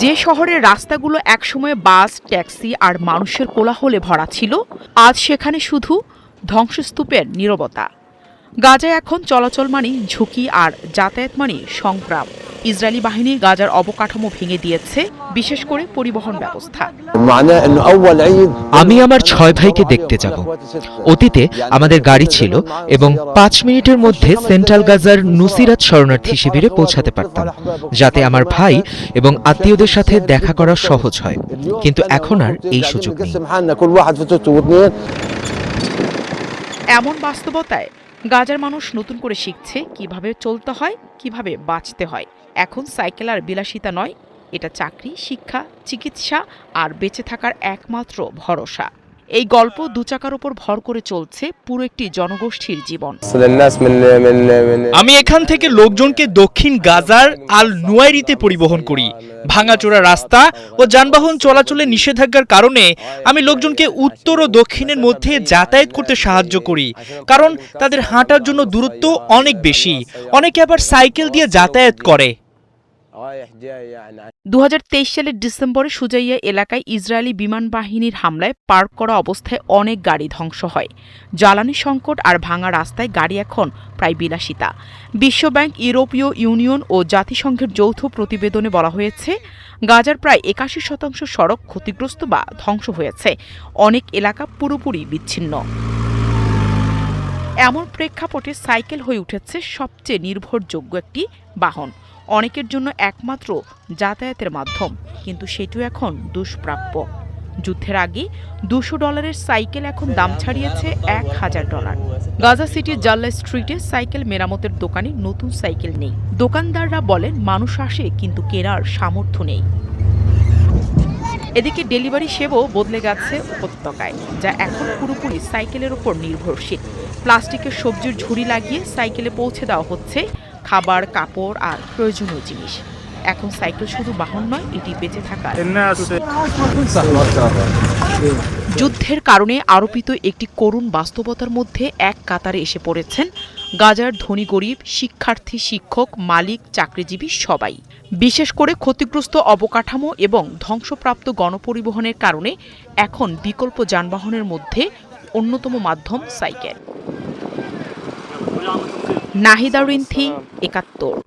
যে শহরের রাস্তাগুলো একসময় বাস, ট্যাক্সি আর মানুষের কোলাহলে ভরা ছিল, আজ সেখানে শুধু ধ্বংসস্তূপের নীরবতা। গাজায় এখন চলাচল মানে ঝুঁকি আর যাতায়াত মানে সংগ্রাম। ইসরায়েলি বাহিনী গাজার অবকাঠামো ভেঙে দিয়েছে, বিশেষ করে পরিবহন ব্যবস্থা। আমি আমার 6 ভাইকে দেখতে যাব। অতীতে আমাদের গাড়ি ছিল এবং 5 মিনিটের মধ্যে সেন্ট্রাল গাজার নুসিরাত শরণার্থী শিবিরে পৌঁছাতে পারতাম, যাতে আমার ভাই এবং আত্মীয়দের সাথে দেখা করা সহজ হয়। কিন্তু এখন আর এই সুযোগ নেই। এমন বাস্তবতায় গাজার মানুষ নতুন করে শিখছে কিভাবে চলতে হয়, কিভাবে বাঁচতে হয়। এখন সাইকেল আর বিলাসিতা নয়, এটা চাকরি, শিক্ষা, চিকিৎসা আর বেঁচে থাকার একমাত্র ভরসা। এই গল্প দুচাকার উপর ভর করে চলছে পুরো একটি জনগোষ্ঠীর জীবন। আমি এখান থেকে লোকজনকে দক্ষিণ গাজার আল নুয়াইরিতে পরিবহন করি। ভাঙাচোরা রাস্তা ও যানবাহন চলাচলে নিষেধাজ্ঞার কারণে আমি লোকজনকে উত্তর ও দক্ষিণের মধ্যে যাতায়াত করতে সাহায্য করি, কারণ তাদের হাঁটার জন্য দূরত্ব অনেক বেশি। অনেকে আবার সাইকেল দিয়ে যাতায়াত করে। 2023 সালের ডিসেম্বরে সুজাইয়া এলাকায় ইসরায়েলি বিমান বাহিনীর হামলায় পার্ক করা অবস্থায় অনেক গাড়ি ধ্বংস হয়। জ্বালানি সংকট আর ভাঙা রাস্তায় গাড়ি এখন প্রায় বিলাসিতা। বিশ্বব্যাংক, ইউরোপীয় ইউনিয়ন ও জাতিসংঘের যৌথ প্রতিবেদনে বলা হয়েছে, গাজার প্রায় 81% সড়ক ক্ষতিগ্রস্ত বা ধ্বংস হয়েছে। অনেক এলাকা পুরোপুরি বিচ্ছিন্ন। এমন প্রেক্ষাপটে সাইকেল হয়ে উঠেছে সবচেয়ে নির্ভরযোগ্য একটি বাহন, অনেকের জন্য একমাত্র যাতায়াতের মাধ্যম। কিন্তু সেটিও এখন দুষ্প্রাপ্য। যুদ্ধের আগে $200 সাইকেল এখন দাম ছাড়িয়েছে $1000। গাজা সিটির জাল্লা স্ট্রিটে সাইকেল মেরামতের দোকানে নতুন সাইকেল নেই। দোকানদাররা বলেন মানুষ আসে কিন্তু কেনার সামর্থ্য নেই। এদিকে ডেলিভারি সেবাও বদলে গেছে উপত্যকায়, যা এখন পুরোপুরি সাইকেলের উপর নির্ভরশীল। প্লাস্টিকের সবজির ঝুড়ি লাগিয়ে সাইকেলে পৌঁছে দেওয়া হচ্ছে খাবার, কাপড় আর প্রয়োজনীয় জিনিস। এখন সাইকেল শুধু বাহন নয়, এটি বেঁচে থাকার। যুদ্ধের কারণে আরোপিত একটি করুণ বাস্তবতার মধ্যে এক কাতারে এসে পড়েছেন গাজার ধনী গরিব, শিক্ষার্থী, শিক্ষক, মালিক, চাকরিজীবী সবাই। বিশেষ করে ক্ষতিগ্রস্ত অবকাঠামো এবং ধ্বংসপ্রাপ্ত গণপরিবহনের কারণে এখন বিকল্প যানবাহনের মধ্যে অন্যতম মাধ্যম সাইকেল। নাহিদা রিন্থি, ৭১।